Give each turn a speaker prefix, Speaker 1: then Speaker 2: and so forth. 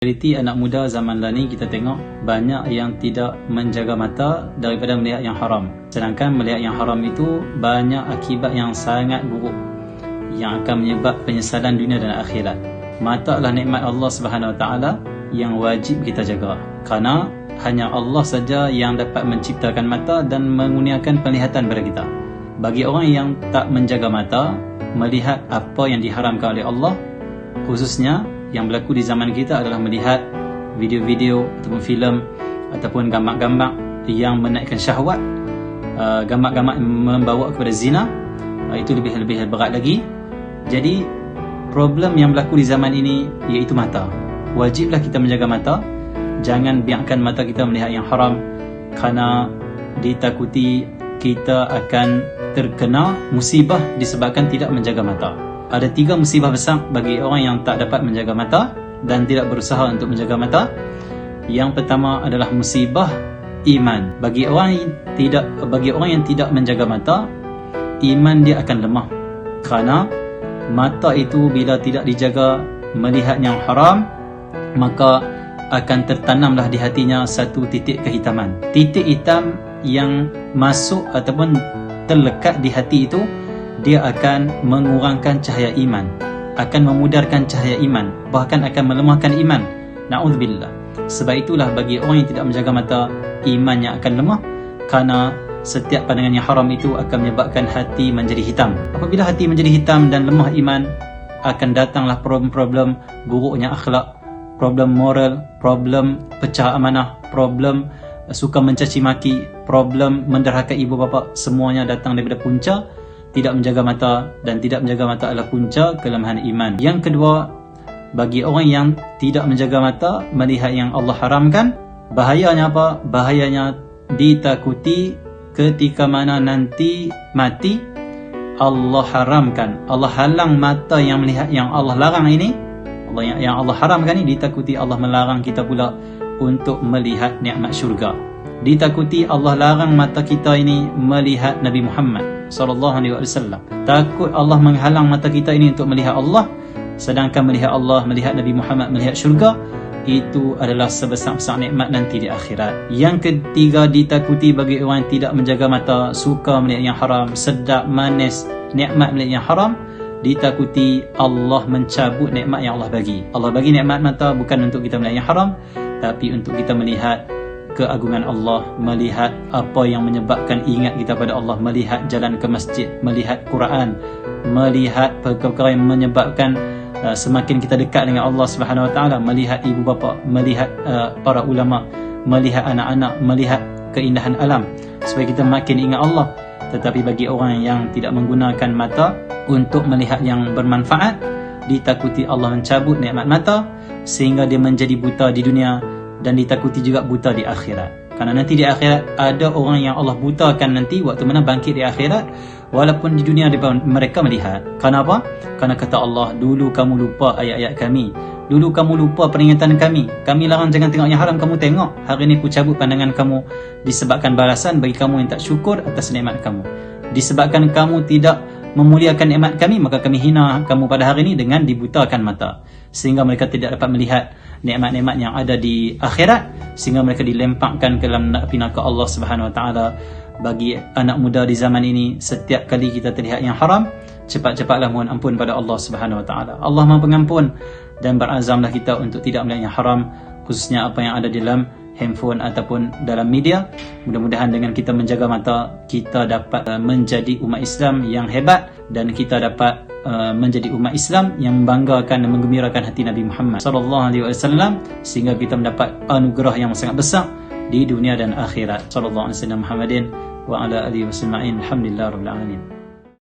Speaker 1: Realiti anak muda zaman ni kita tengok banyak yang tidak menjaga mata daripada melihat yang haram. Sedangkan melihat yang haram itu banyak akibat yang sangat buruk yang akan menyebab penyesalan dunia dan akhirat. Mata adalah nikmat Allah Subhanahu Wa Taala yang wajib kita jaga. Kerana hanya Allah saja yang dapat menciptakan mata dan mengurniakan penglihatan kepada kita. Bagi orang yang tak menjaga mata, melihat apa yang diharamkan oleh Allah, khususnya yang berlaku di zaman kita adalah melihat video-video ataupun filem ataupun gambar-gambar yang menaikkan syahwat, gambar-gambar membawa kepada zina, itu lebih berat lagi. Jadi problem yang berlaku di zaman ini iaitu mata. Wajiblah kita menjaga mata. Jangan biarkan mata kita melihat yang haram, kerana ditakuti kita akan terkena musibah disebabkan tidak menjaga mata. Ada 3 musibah besar bagi orang yang tak dapat menjaga mata dan tidak berusaha untuk menjaga mata. Yang pertama adalah musibah iman. Bagi orang yang tidak menjaga mata, iman dia akan lemah. Kerana mata itu bila tidak dijaga melihat yang haram, maka akan tertanamlah di hatinya satu titik kehitaman. Titik hitam yang masuk ataupun terlekat di hati itu, dia akan mengurangkan cahaya iman, akan memudarkan cahaya iman, bahkan akan melemahkan iman. Na'udzubillah. Sebab itulah bagi orang yang tidak menjaga mata, imannya akan lemah, kerana setiap pandangan yang haram itu akan menyebabkan hati menjadi hitam. Apabila hati menjadi hitam dan lemah iman, akan datanglah problem-problem buruknya akhlak, problem moral, problem pecah amanah, problem suka mencaci maki, problem menderhaka ibu bapa. Semuanya datang daripada punca tidak menjaga mata, dan tidak menjaga mata adalah punca kelemahan iman. Yang kedua, bagi orang yang tidak menjaga mata melihat yang Allah haramkan, bahayanya apa? Bahayanya ditakuti ketika mana nanti mati Allah haramkan, Allah halang mata yang melihat yang Allah larang ini, yang Allah haramkan ini, ditakuti Allah melarang kita pula untuk melihat nikmat syurga. Ditakuti Allah larang mata kita ini melihat Nabi Muhammad sallallahu alaihi wasallam. Takut Allah menghalang mata kita ini untuk melihat Allah, sedangkan melihat Allah, melihat Nabi Muhammad, melihat syurga, itu adalah sebesar-besar nikmat nanti di akhirat. Yang ketiga, ditakuti bagi orang yang tidak menjaga mata, suka melihat yang haram, sedap, manis, nikmat melihat yang haram, ditakuti Allah mencabut nikmat yang Allah bagi. Allah bagi nikmat mata bukan untuk kita melihat yang haram, tapi untuk kita melihat keagungan Allah, melihat apa yang menyebabkan ingat kita pada Allah, melihat jalan ke masjid, melihat Quran, melihat perkara yang menyebabkan semakin kita dekat dengan Allah Subhanahu Wa Taala, melihat ibu bapa, melihat para ulama, melihat anak-anak, melihat keindahan alam, supaya kita makin ingat Allah. Tetapi bagi orang yang tidak menggunakan mata untuk melihat yang bermanfaat, ditakuti Allah mencabut nikmat mata sehingga dia menjadi buta di dunia, dan ditakuti juga buta di akhirat. Kerana nanti di akhirat ada orang yang Allah butakan nanti waktu mana bangkit di akhirat, walaupun di dunia mereka melihat. Kerana apa? Kerana kata Allah, dulu kamu lupa ayat-ayat kami, dulu kamu lupa peringatan kami larang jangan tengok yang haram, kamu tengok. Hari ini ku cabut pandangan kamu disebabkan balasan bagi kamu yang tak syukur atas nikmat kamu. Disebabkan kamu tidak memuliakan nikmat kami, maka kami hina kamu pada hari ini dengan dibutakan mata, sehingga mereka tidak dapat melihat nikmat-nikmat yang ada di akhirat, sehingga mereka dilemparkan ke dalam api neraka Allah Subhanahu Wa Taala. Bagi anak muda di zaman ini, setiap kali kita terlihat yang haram, cepat-cepatlah mohon ampun pada Allah Subhanahu Wa Taala. Allah Maha Pengampun, dan berazamlah kita untuk tidak melihat yang haram, khususnya apa yang ada di dalam handphone ataupun dalam media. Mudah-mudahan dengan kita menjaga mata, kita dapat menjadi umat Islam yang hebat, dan kita dapat menjadi umat Islam yang membanggakan dan menggembirakan hati Nabi Muhammad sallallahu alaihi wasallam, sehingga kita mendapat anugerah yang sangat besar di dunia dan akhirat. Sallallahu alaihi wasallam Muhammadin wa ala alihi wasallam. Alhamdulillahirabbil alamin.